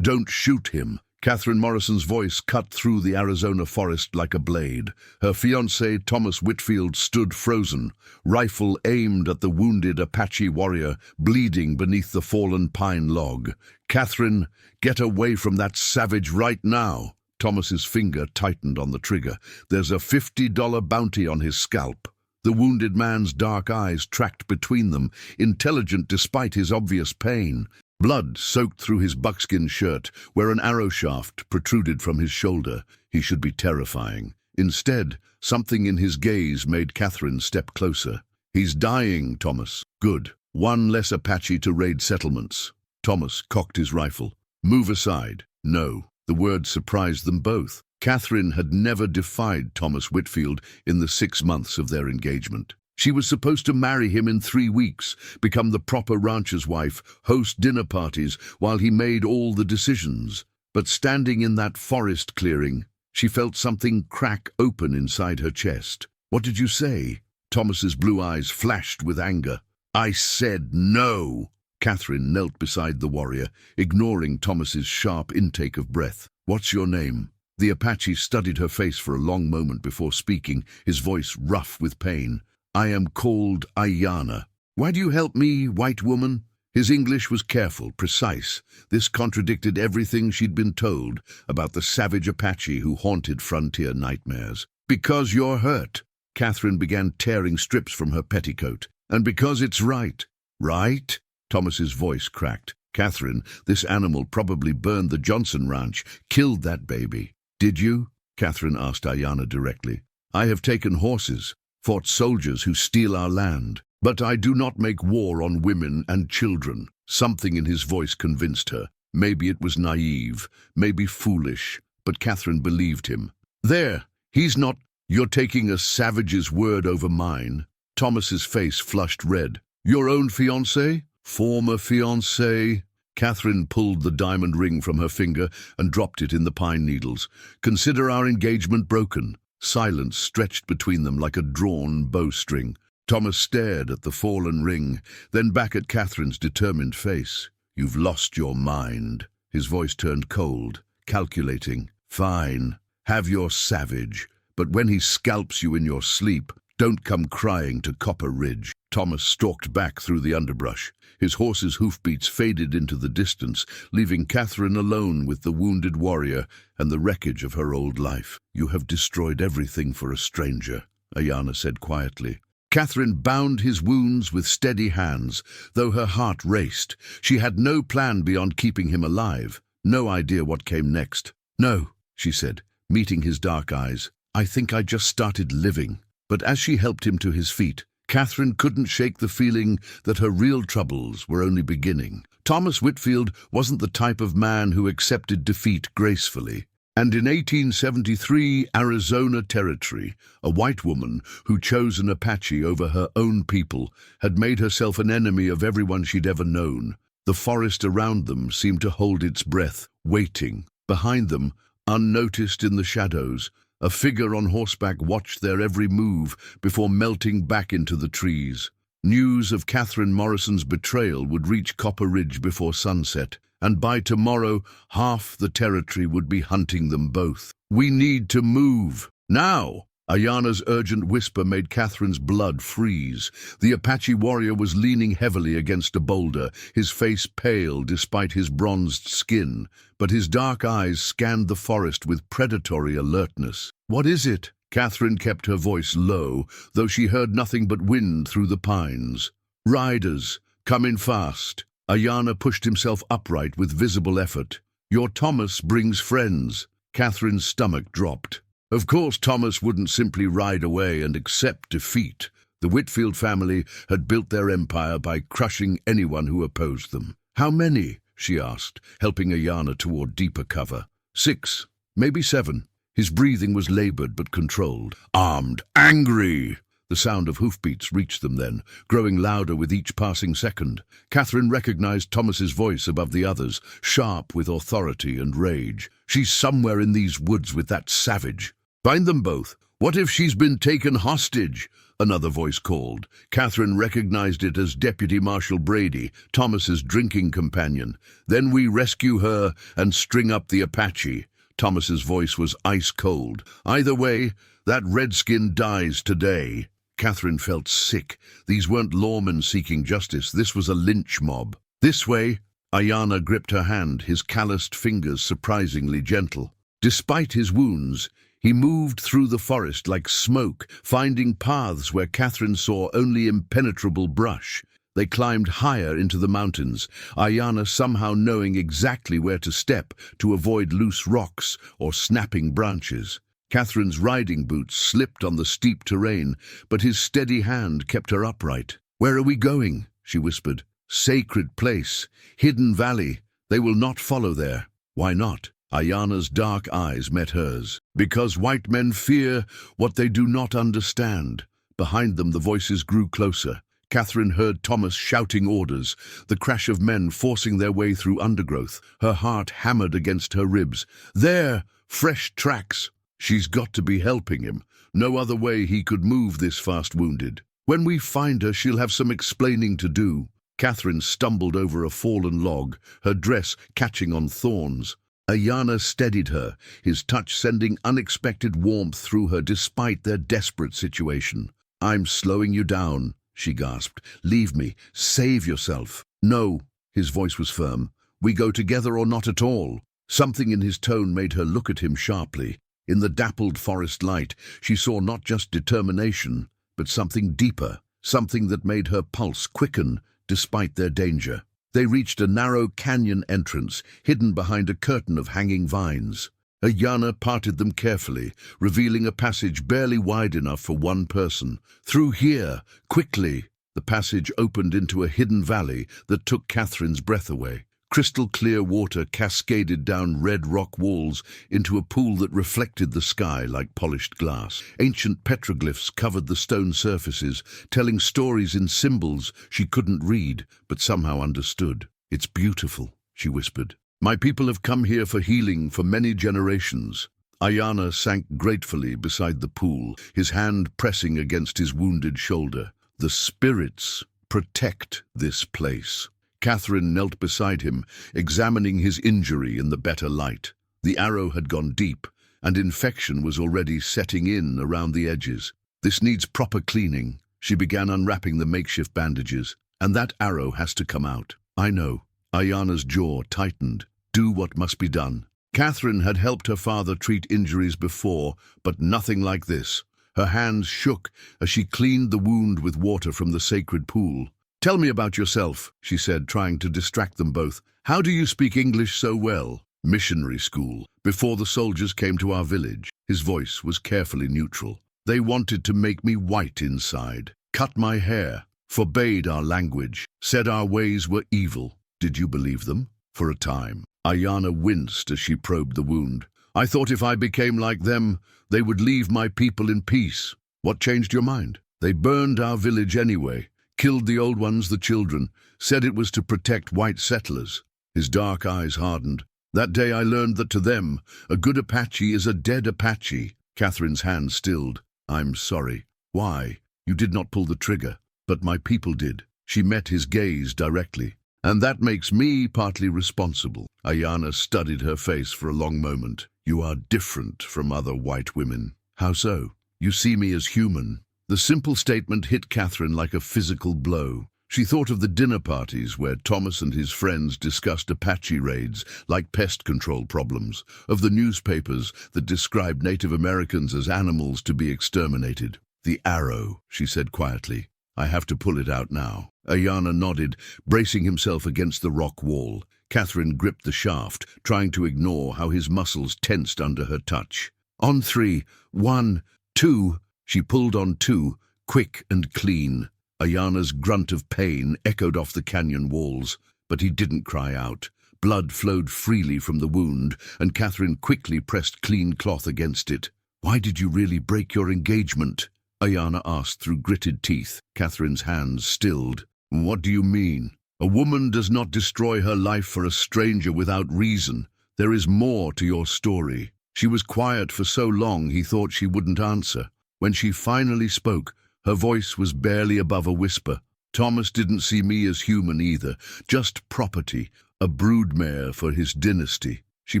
Don't shoot him. Catherine Morrison's voice cut through the Arizona forest like a blade. Her fiancé, Thomas Whitfield, stood frozen, rifle aimed at the wounded Apache warrior, bleeding beneath the fallen pine log. Catherine, get away from that savage right now. Thomas's finger tightened on the trigger. There's a $50 bounty on his scalp. The wounded man's dark eyes tracked between them, intelligent despite his obvious pain. Blood soaked through his buckskin shirt, where an arrow shaft protruded from his shoulder. He should be terrifying. Instead, something in his gaze made Catherine step closer. He's dying, Thomas. Good. One less Apache to raid settlements. Thomas cocked his rifle. Move aside. No. The word surprised them both. Catherine had never defied Thomas Whitfield in the 6 months of their engagement. She was supposed to marry him in 3 weeks, become the proper rancher's wife, host dinner parties while he made all the decisions. But standing in that forest clearing, she felt something crack open inside her chest. What did you say? Thomas's blue eyes flashed with anger. I said no. Catherine knelt beside the warrior, ignoring Thomas's sharp intake of breath. What's your name? The Apache studied her face for a long moment before speaking, his voice rough with pain. I am called Ayanna. Why do you help me, white woman? His English was careful, precise. This contradicted everything she'd been told about the savage Apache who haunted frontier nightmares. Because you're hurt. Catherine began tearing strips from her petticoat. And because it's right. Right? Thomas's voice cracked. Catherine, this animal probably burned the Johnson ranch, killed that baby. Did you? Catherine asked Ayanna directly. I have taken horses, fought soldiers who steal our land. But I do not make war on women and children. Something in his voice convinced her. Maybe it was naive, maybe foolish, but Catherine believed him. There, he's not. You're taking a savage's word over mine. Thomas's face flushed red. Your own fiancé? Former fiancé? Catherine pulled the diamond ring from her finger and dropped it in the pine needles. Consider our engagement broken. Silence stretched between them like a drawn bowstring. Thomas stared at the fallen ring, then back at Catherine's determined face. You've lost your mind. His voice turned cold, calculating. Fine, have your savage, but when he scalps you in your sleep, don't come crying to Copper Ridge. Thomas stalked back through the underbrush. His horse's hoofbeats faded into the distance, leaving Catherine alone with the wounded warrior and the wreckage of her old life. You have destroyed everything for a stranger, Ayanna said quietly. Catherine bound his wounds with steady hands, though her heart raced. She had no plan beyond keeping him alive, no idea what came next. No, she said, meeting his dark eyes. I think I just started living. But as she helped him to his feet, Catherine couldn't shake the feeling that her real troubles were only beginning. Thomas Whitfield wasn't the type of man who accepted defeat gracefully. And in 1873, Arizona Territory, a white woman who chose an Apache over her own people had made herself an enemy of everyone she'd ever known. The forest around them seemed to hold its breath, waiting. Behind them, unnoticed in the shadows, a figure on horseback watched their every move before melting back into the trees. News of Catherine Morrison's betrayal would reach Copper Ridge before sunset, and by tomorrow, half the territory would be hunting them both. We need to move. Now! Ayanna's urgent whisper made Catherine's blood freeze. The Apache warrior was leaning heavily against a boulder, his face pale despite his bronzed skin, but his dark eyes scanned the forest with predatory alertness. What is it? Catherine kept her voice low, though she heard nothing but wind through the pines. Riders, come in fast. Ayanna pushed himself upright with visible effort. Your Thomas brings friends. Catherine's stomach dropped. Of course Thomas wouldn't simply ride away and accept defeat. The Whitfield family had built their empire by crushing anyone who opposed them. How many? She asked, helping Ayanna toward deeper cover. 6, maybe 7. His breathing was labored but controlled. Armed, angry! The sound of hoofbeats reached them then, growing louder with each passing second. Catherine recognized Thomas's voice above the others, sharp with authority and rage. She's somewhere in these woods with that savage. Find them both. "What if she's been taken hostage?" another voice called. Catherine recognized it as Deputy Marshal Brady, Thomas's drinking companion. "Then we rescue her and string up the Apache." Thomas's voice was ice cold. "Either way, that redskin dies today." Catherine felt sick. These weren't lawmen seeking justice. This was a lynch mob. "This way." Ayana gripped her hand, his calloused fingers surprisingly gentle. Despite his wounds, he moved through the forest like smoke, finding paths where Catherine saw only impenetrable brush. They climbed higher into the mountains, Ayana somehow knowing exactly where to step to avoid loose rocks or snapping branches. Catherine's riding boots slipped on the steep terrain, but his steady hand kept her upright. "Where are we going?" she whispered. "Sacred place, hidden valley. They will not follow there." "Why not?" Ayana's dark eyes met hers. "Because white men fear what they do not understand." Behind them the voices grew closer. Catherine heard Thomas shouting orders, the crash of men forcing their way through undergrowth. Her heart hammered against her ribs. "There! Fresh tracks!" She's got to be helping him. No other way he could move this fast wounded. "When we find her, she'll have some explaining to do." Catherine stumbled over a fallen log, her dress catching on thorns. Ayana steadied her, his touch sending unexpected warmth through her despite their desperate situation. "I'm slowing you down," she gasped. "Leave me. Save yourself." "No." His voice was firm. "We go together or not at all." Something in his tone made her look at him sharply. In the dappled forest light, she saw not just determination, but something deeper, something that made her pulse quicken despite their danger. They reached a narrow canyon entrance, hidden behind a curtain of hanging vines. Ayana parted them carefully, revealing a passage barely wide enough for one person. "Through here, quickly!" The passage opened into a hidden valley that took Catherine's breath away. Crystal clear water cascaded down red rock walls into a pool that reflected the sky like polished glass. Ancient petroglyphs covered the stone surfaces, telling stories in symbols she couldn't read, but somehow understood. "It's beautiful," she whispered. "My people have come here for healing for many generations." Ayana sank gratefully beside the pool, his hand pressing against his wounded shoulder. "The spirits protect this place." Catherine knelt beside him, examining his injury in the better light. The arrow had gone deep, and infection was already setting in around the edges. "This needs proper cleaning." She began unwrapping the makeshift bandages. "And that arrow has to come out." "I know." Ayana's jaw tightened. "Do what must be done." Catherine had helped her father treat injuries before, but nothing like this. Her hands shook as she cleaned the wound with water from the sacred pool. "Tell me about yourself," she said, trying to distract them both. "How do you speak English so well?" "Missionary school, before the soldiers came to our village." His voice was carefully neutral. "They wanted to make me white inside, cut my hair, forbade our language, said our ways were evil." "Did you believe them?" "For a time." Ayana winced as she probed the wound. "I thought if I became like them, they would leave my people in peace." "What changed your mind?" "They burned our village anyway. Killed the old ones, the children, said it was to protect white settlers." His dark eyes hardened. "That day I learned that to them, a good Apache is a dead Apache." Catherine's hand stilled. "I'm sorry." "Why? You did not pull the trigger." "But my people did." She met his gaze directly. "And that makes me partly responsible." Ayana studied her face for a long moment. "You are different from other white women." "How so?" "You see me as human." The simple statement hit Catherine like a physical blow. She thought of the dinner parties where Thomas and his friends discussed Apache raids like pest control problems, of the newspapers that described Native Americans as animals to be exterminated. "The arrow," she said quietly. "I have to pull it out now." Ayana nodded, bracing himself against the rock wall. Catherine gripped the shaft, trying to ignore how his muscles tensed under her touch. "On 3, 1, 2, She pulled on 2, quick and clean. Ayana's grunt of pain echoed off the canyon walls, but he didn't cry out. Blood flowed freely from the wound, and Catherine quickly pressed clean cloth against it. "Why did you really break your engagement?" Ayana asked through gritted teeth. Catherine's hands stilled. "What do you mean? A woman does not destroy her life for a stranger without reason. There is more to your story." She was quiet for so long he thought she wouldn't answer. When she finally spoke, her voice was barely above a whisper. Thomas didn't see me as human either, just property, a broodmare for his dynasty. She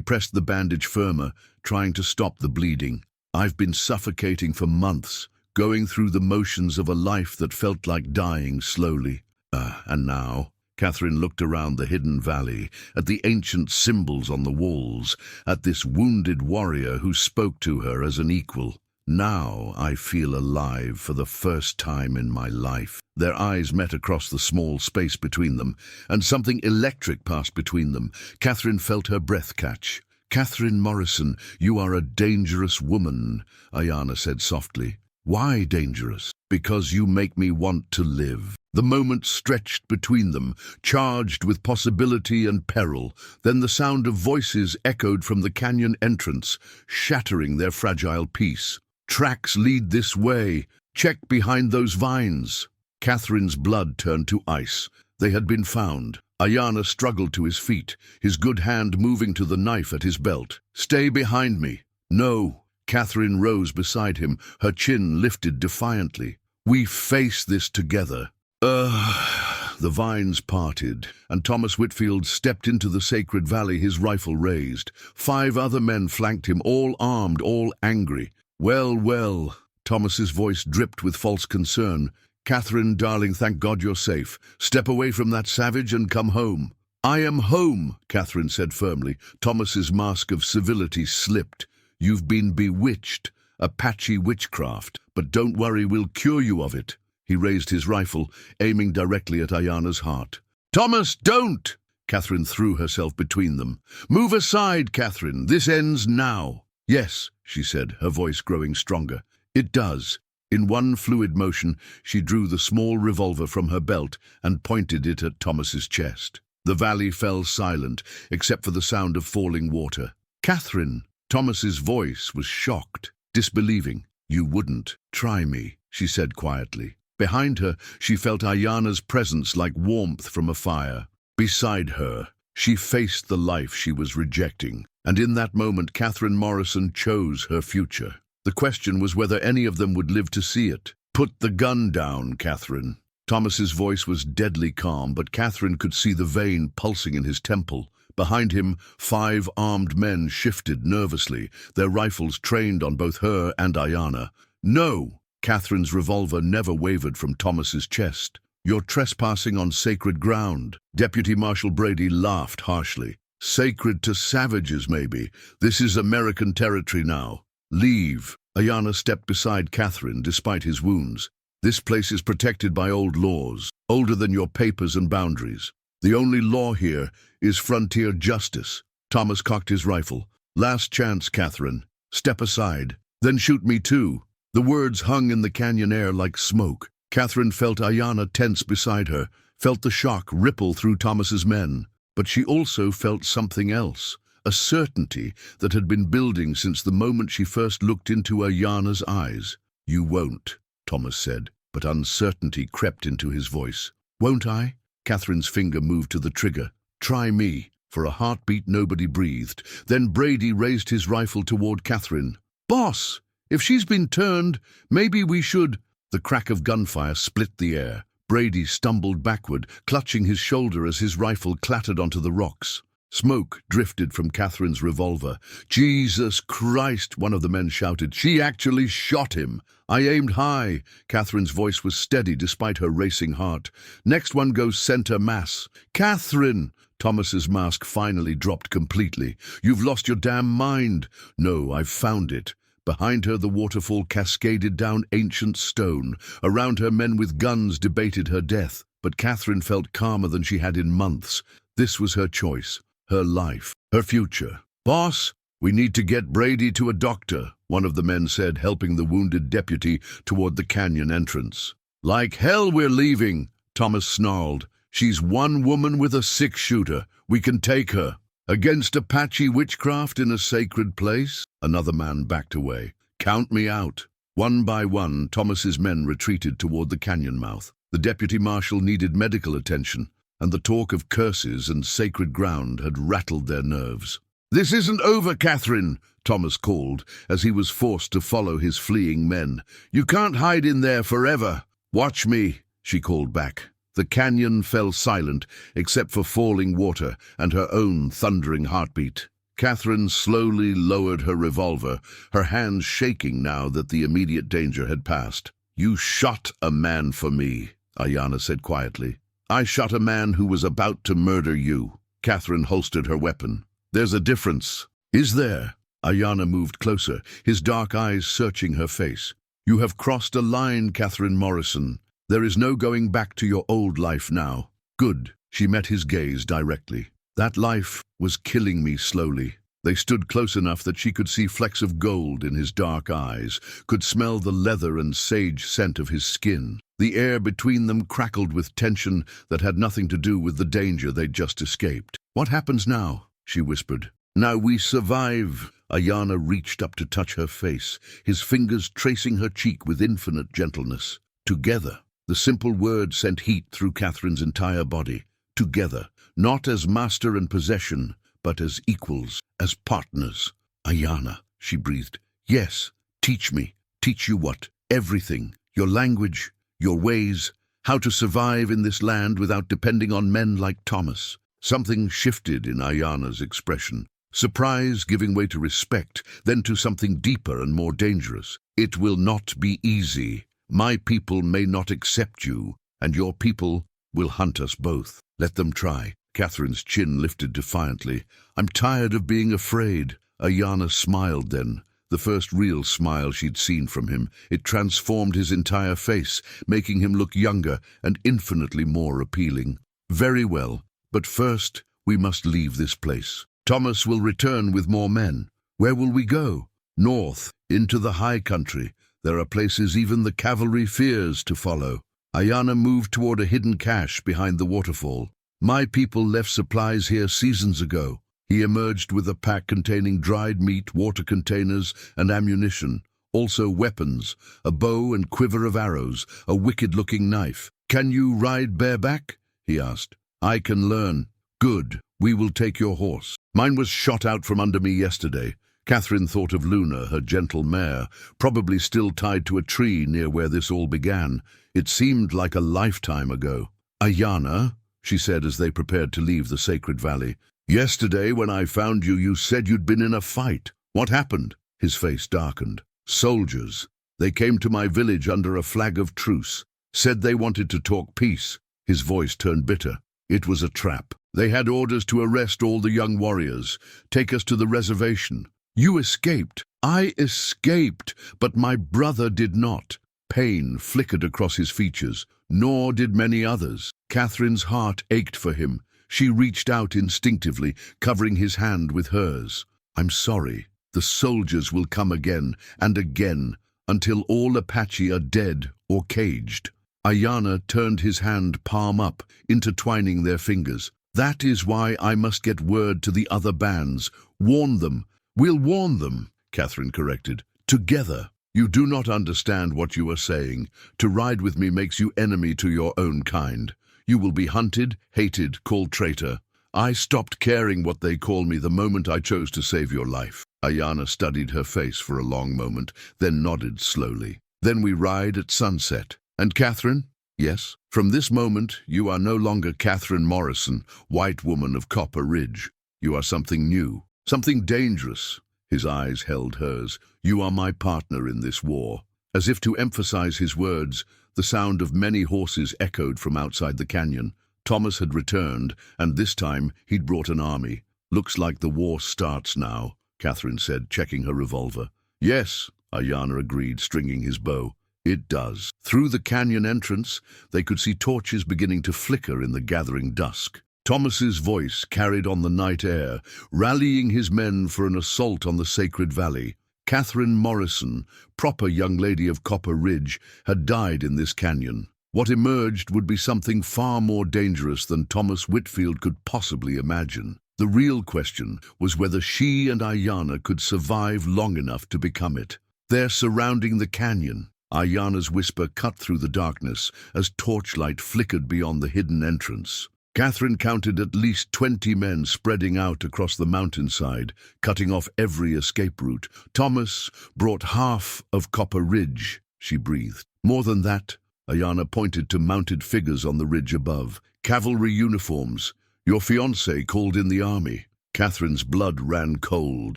pressed the bandage firmer, trying to stop the bleeding. I've been suffocating for months, going through the motions of a life that felt like dying slowly. And now? Catherine looked around the hidden valley, at the ancient symbols on the walls, at this wounded warrior who spoke to her as an equal. Now I feel alive for the first time in my life. Their eyes met across the small space between them, and something electric passed between them. Catherine felt her breath catch. "Catherine Morrison, you are a dangerous woman," Ayanna said softly. "Why dangerous?" "Because you make me want to live." The moment stretched between them, charged with possibility and peril. Then the sound of voices echoed from the canyon entrance, shattering their fragile peace. "Tracks lead this way. Check behind those vines." Catherine's blood turned to ice. They had been found. Ayanna struggled to his feet, his good hand moving to the knife at his belt. "Stay behind me." "No." Catherine rose beside him, her chin lifted defiantly. "We face this together." The vines parted, and Thomas Whitfield stepped into the sacred valley, his rifle raised. 5 other men flanked him, all armed, all angry. "Well, well," Thomas's voice dripped with false concern. "Catherine, darling, thank God you're safe. Step away from that savage and come home." "I am home," Catherine said firmly. Thomas's mask of civility slipped. "You've been bewitched, Apache witchcraft, but don't worry, we'll cure you of it." He raised his rifle, aiming directly at Ayanna's heart. "Thomas, don't!" Catherine threw herself between them. "Move aside, Catherine. This ends now." "Yes," she said, her voice growing stronger. "It does." In one fluid motion, she drew the small revolver from her belt and pointed it at Thomas's chest. The valley fell silent, except for the sound of falling water. "Catherine!" Thomas's voice was shocked, disbelieving. "You wouldn't try me," she said quietly. Behind her, she felt Ayanna's presence like warmth from a fire. Beside her, she faced the life she was rejecting. And in that moment, Catherine Morrison chose her future. The question was whether any of them would live to see it. "Put the gun down, Catherine." Thomas's voice was deadly calm, but Catherine could see the vein pulsing in his temple. Behind him, 5 armed men shifted nervously, their rifles trained on both her and Ayanna. "No!" Catherine's revolver never wavered from Thomas's chest. "You're trespassing on sacred ground." Deputy Marshal Brady laughed harshly. "Sacred to savages, maybe. This is American territory now. Leave." Ayanna stepped beside Catherine, despite his wounds. "This place is protected by old laws, older than your papers and boundaries. The only law here is frontier justice." Thomas cocked his rifle. "Last chance, Catherine. Step aside. Then shoot me too." The words hung in the canyon air like smoke. Catherine felt Ayanna tense beside her, felt the shock ripple through Thomas's men. But she also felt something else, a certainty that had been building since the moment she first looked into Ayanna's eyes. "You won't," Thomas said, but uncertainty crept into his voice. "Won't I?" Catherine's finger moved to the trigger. "Try me." For a heartbeat, nobody breathed. Then Brady raised his rifle toward Catherine. "Boss! If she's been turned, maybe we should—" The crack of gunfire split the air. Brady stumbled backward, clutching his shoulder as his rifle clattered onto the rocks. Smoke drifted from Catherine's revolver. "Jesus Christ!" one of the men shouted. "She actually shot him!" "I aimed high." Catherine's voice was steady despite her racing heart. "Next one goes center mass." "Catherine!" Thomas's mask finally dropped completely. "You've lost your damn mind." "No, I've found it." Behind her, the waterfall cascaded down ancient stone. Around her, men with guns debated her death. But Catherine felt calmer than she had in months. This was her choice, her life, her future. "Boss, we need to get Brady to a doctor," one of the men said, helping the wounded deputy toward the canyon entrance. "Like hell we're leaving," Thomas snarled. "She's one woman with a 6-shooter. We can take her." "Against Apache witchcraft in a sacred place?" Another man backed away. "Count me out." One by one, Thomas's men retreated toward the canyon mouth. The deputy marshal needed medical attention, and the talk of curses and sacred ground had rattled their nerves. "This isn't over, Catherine," Thomas called, as he was forced to follow his fleeing men. "You can't hide in there forever." "Watch me," she called back. The canyon fell silent, except for falling water and her own thundering heartbeat. Catherine slowly lowered her revolver, her hands shaking now that the immediate danger had passed. "You shot a man for me," Ayanna said quietly. "I shot a man who was about to murder you." Catherine holstered her weapon. "There's a difference." "Is there?" Ayanna moved closer, his dark eyes searching her face. "You have crossed a line, Catherine Morrison. There is no going back to your old life now." "Good." She met his gaze directly. "That life was killing me slowly." They stood close enough that she could see flecks of gold in his dark eyes, could smell the leather and sage scent of his skin. The air between them crackled with tension that had nothing to do with the danger they'd just escaped. "What happens now?" she whispered. "Now we survive." Ayanna reached up to touch her face, his fingers tracing her cheek with infinite gentleness. "Together." The simple word sent heat through Catherine's entire body. Together, not as master and possession, but as equals, as partners. "Ayanna," she breathed. "Yes, teach me." "Teach you what?" "Everything. Your language, your ways, how to survive in this land without depending on men like Thomas." Something shifted in Ayanna's expression. Surprise giving way to respect, then to something deeper and more dangerous. "It will not be easy. My people may not accept you, and your people will hunt us both." "Let them try." Catherine's chin lifted defiantly. "I'm tired of being afraid." Ayanna smiled then, the first real smile she'd seen from him. It transformed his entire face, making him look younger and infinitely more appealing. "Very well, but first we must leave this place. Thomas will return with more men. Where will we go?" "North, into the high country. There are places even the cavalry fears to follow." Ayanna moved toward a hidden cache behind the waterfall. "My people left supplies here seasons ago." He emerged with a pack containing dried meat, water containers, and ammunition. Also weapons, a bow and quiver of arrows, a wicked-looking knife. "Can you ride bareback?" he asked. "I can learn." "Good. We will take your horse." "Mine was shot out from under me yesterday." Catherine thought of Luna, her gentle mare, probably still tied to a tree near where this all began. It seemed like a lifetime ago. "Ayanna," she said as they prepared to leave the sacred valley. "Yesterday when I found you, you said you'd been in a fight. What happened?" His face darkened. "Soldiers. They came to my village under a flag of truce. Said they wanted to talk peace." His voice turned bitter. "It was a trap. They had orders to arrest all the young warriors, take us to the reservation. You escaped." "I escaped, but my brother did not." Pain flickered across his features, nor did many others. Catherine's heart ached for him. She reached out instinctively, covering his hand with hers. "I'm sorry. The soldiers will come again and again, until all Apache are dead or caged." Ayanna turned his hand palm up, intertwining their fingers. "That is why I must get word to the other bands. Warn them." "We'll warn them," Catherine corrected. "Together." "You do not understand what you are saying. To ride with me makes you enemy to your own kind. You will be hunted, hated, called traitor. I stopped caring what they call me the moment I chose to save your life." Ayanna studied her face for a long moment, then nodded slowly. "Then we ride at sunset. And Catherine?" "Yes. From this moment, you are no longer Catherine Morrison, white woman of Copper Ridge. You are something new, something dangerous." His eyes held hers. "You are my partner in this war." As if to emphasize his words, the sound of many horses echoed from outside the canyon. Thomas had returned, and this time he'd brought an army. "Looks like the war starts now," Catherine said, checking her revolver. "Yes," Ayanna agreed, stringing his bow. "It does." Through the canyon entrance, they could see torches beginning to flicker in the gathering dusk. Thomas's voice carried on the night air, rallying his men for an assault on the sacred valley. Catherine Morrison, proper young lady of Copper Ridge, had died in this canyon. What emerged would be something far more dangerous than Thomas Whitfield could possibly imagine. The real question was whether she and Ayanna could survive long enough to become it. "They're surrounding the canyon." Ayanna's whisper cut through the darkness as torchlight flickered beyond the hidden entrance. Catherine counted at least 20 men spreading out across the mountainside, cutting off every escape route. Thomas brought half of Copper Ridge, she breathed. More than that, Ayana pointed to mounted figures on the ridge above. Cavalry uniforms. Your fiancé called in the army. Catherine's blood ran cold.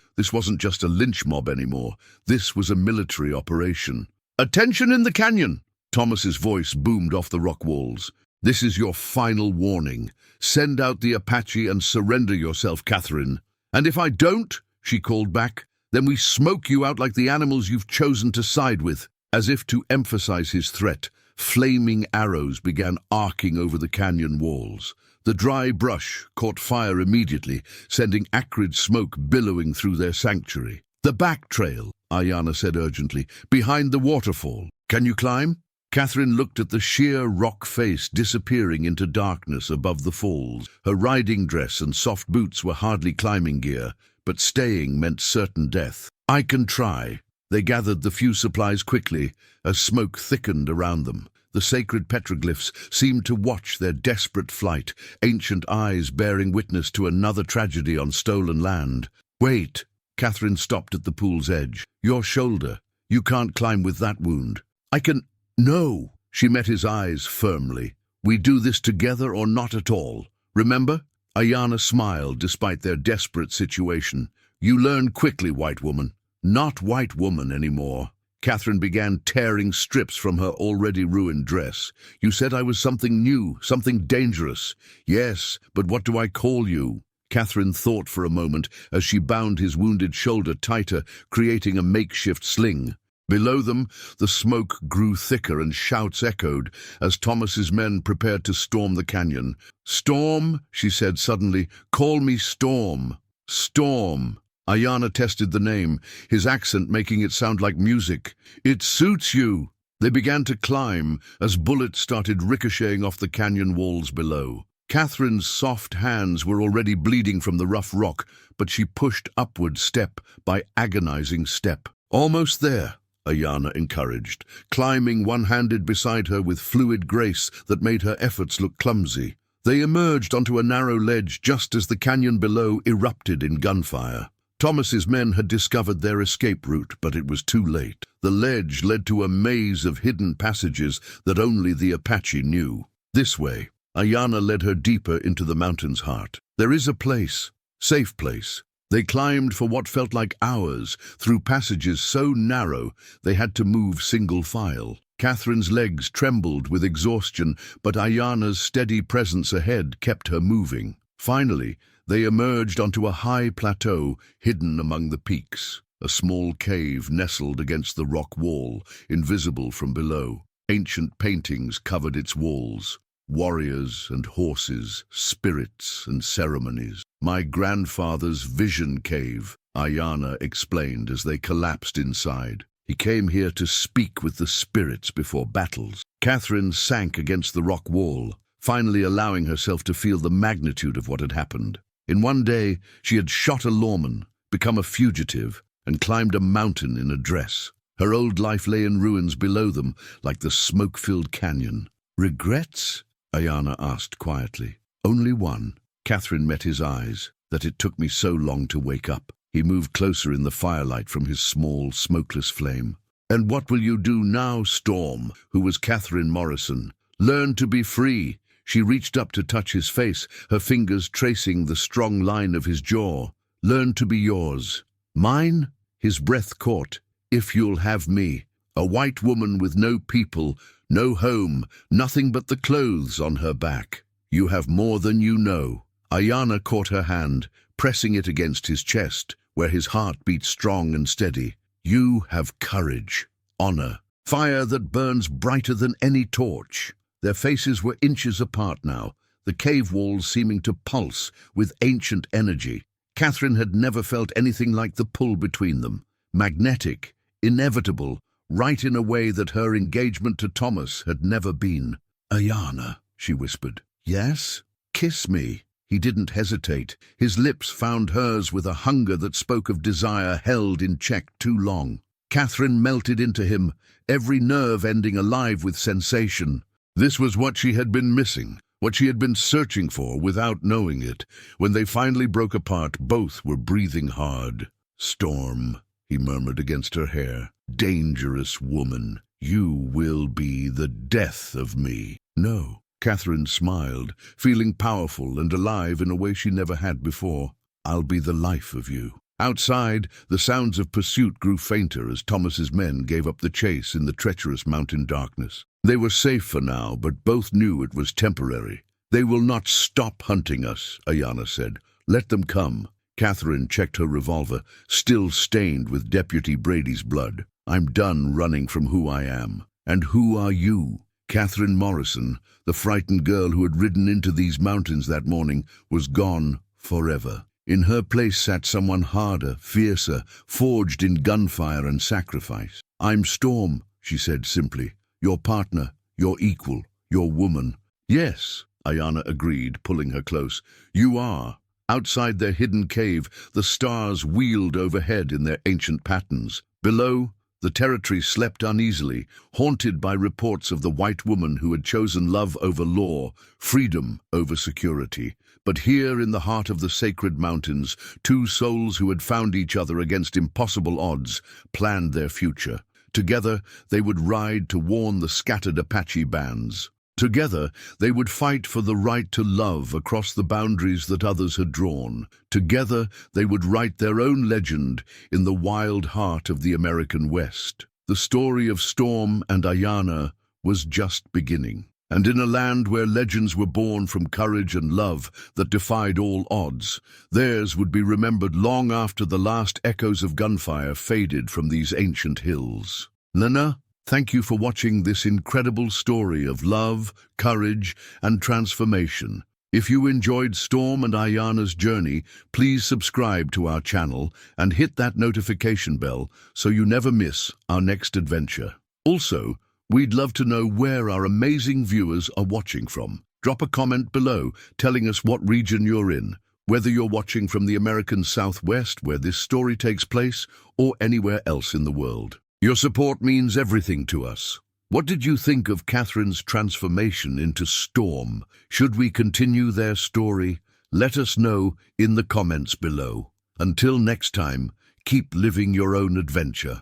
This wasn't just a lynch mob anymore. This was a military operation. "Attention in the canyon!" Thomas's voice boomed off the rock walls. "This is your final warning. Send out the Apache and surrender yourself, Catherine. And if I don't," she called back, "then we smoke you out like the animals you've chosen to side with." As if to emphasize his threat, flaming arrows began arcing over the canyon walls. The dry brush caught fire immediately, sending acrid smoke billowing through their sanctuary. "The back trail," Ayana said urgently, "behind the waterfall. Can you climb?" Catherine looked at the sheer rock face disappearing into darkness above the falls. Her riding dress and soft boots were hardly climbing gear, but staying meant certain death. "I can try." They gathered the few supplies quickly as smoke thickened around them. The sacred petroglyphs seemed to watch their desperate flight, ancient eyes bearing witness to another tragedy on stolen land. "Wait." Catherine stopped at the pool's edge. "Your shoulder. You can't climb with that wound." "I can—" "No." She met his eyes firmly. "We do this together or not at all. Remember?" Ayana smiled despite their desperate situation. "You learn quickly, white woman." "Not white woman anymore." Catherine began tearing strips from her already ruined dress. "You said I was something new, something dangerous." "Yes, but what do I call you?" Catherine thought for a moment as she bound his wounded shoulder tighter, creating a makeshift sling. Below them, the smoke grew thicker and shouts echoed as Thomas's men prepared to storm the canyon. "Storm," she said suddenly. "Call me Storm." "Storm." Ayana tested the name, his accent making it sound like music. "It suits you." They began to climb as bullets started ricocheting off the canyon walls below. Catherine's soft hands were already bleeding from the rough rock, but she pushed upward step by agonizing step. "Almost there," Ayana encouraged, climbing one-handed beside her with fluid grace that made her efforts look clumsy. They emerged onto a narrow ledge just as the canyon below erupted in gunfire. Thomas's men had discovered their escape route, but it was too late. The ledge led to a maze of hidden passages that only the Apache knew. "This way." Ayana led her deeper into the mountain's heart. "There is a place, safe place." They climbed for what felt like hours, through passages so narrow they had to move single file. Catherine's legs trembled with exhaustion, but Ayana's steady presence ahead kept her moving. Finally, they emerged onto a high plateau hidden among the peaks. A small cave nestled against the rock wall, invisible from below. Ancient paintings covered its walls. Warriors and horses, spirits and ceremonies. "My grandfather's vision cave," Ayana explained as they collapsed inside. "He came here to speak with the spirits before battles." Catherine sank against the rock wall, finally allowing herself to feel the magnitude of what had happened. In one day, she had shot a lawman, become a fugitive, and climbed a mountain in a dress. Her old life lay in ruins below them, like the smoke-filled canyon. "Regrets?" Ayana asked quietly. "Only one." Catherine met his eyes. "That it took me so long to wake up." He moved closer in the firelight from his small, smokeless flame. "And what will you do now, Storm?" Who was Catherine Morrison. "Learn to be free." She reached up to touch his face, her fingers tracing the strong line of his jaw. "Learn to be yours." "Mine?" His breath caught. "If you'll have me." A white woman with no people, no home, nothing but the clothes on her back. "You have more than you know." Ayana caught her hand, pressing it against his chest, where his heart beat strong and steady. "You have courage, honor, fire that burns brighter than any torch." Their faces were inches apart now, the cave walls seeming to pulse with ancient energy. Catherine had never felt anything like the pull between them. Magnetic, inevitable, right in a way that her engagement to Thomas had never been. "Ayana," she whispered. "Yes? Kiss me." He didn't hesitate. His lips found hers with a hunger that spoke of desire held in check too long. Catherine melted into him, every nerve ending alive with sensation. This was what she had been missing. what she had been searching for without knowing it. When they finally broke apart, both were breathing hard. "Storm," he murmured against her hair. "Dangerous woman, you will be the death of me." "No." Catherine smiled, feeling powerful and alive in a way she never had before. "I'll be the life of you." Outside, the sounds of pursuit grew fainter as Thomas's men gave up the chase in the treacherous mountain darkness. They were safe for now, but both knew it was temporary. "They will not stop hunting us," Ayanna said. "Let them come." Catherine checked her revolver, still stained with Deputy Brady's blood. "I'm done running from who I am." "And who are you?" Catherine Morrison, the frightened girl who had ridden into these mountains that morning, was gone forever. In her place sat someone harder, fiercer, forged in gunfire and sacrifice. "I'm Storm," she said simply. "Your partner, your equal, your woman." "Yes," Ayanna agreed, pulling her close. "You are." Outside their hidden cave, the stars wheeled overhead in their ancient patterns. Below, the territory slept uneasily, haunted by reports of the white woman who had chosen love over law, freedom over security. But here in the heart of the sacred mountains, two souls who had found each other against impossible odds planned their future. Together, they would ride to warn the scattered Apache bands. Together, they would fight for the right to love across the boundaries that others had drawn. Together, they would write their own legend in the wild heart of the American West. The story of Storm and Ayanna was just beginning. And in a land where legends were born from courage and love that defied all odds, theirs would be remembered long after the last echoes of gunfire faded from these ancient hills. Lena, thank you for watching this incredible story of love, courage, and transformation. If you enjoyed Storm and Ayanna's journey, please subscribe to our channel and hit that notification bell so you never miss our next adventure. Also, we'd love to know where our amazing viewers are watching from. Drop a comment below telling us what region you're in, whether you're watching from the American Southwest where this story takes place or anywhere else in the world. Your support means everything to us. What did you think of Catherine's transformation into Storm? Should we continue their story? Let us know in the comments below. Until next time, keep living your own adventure.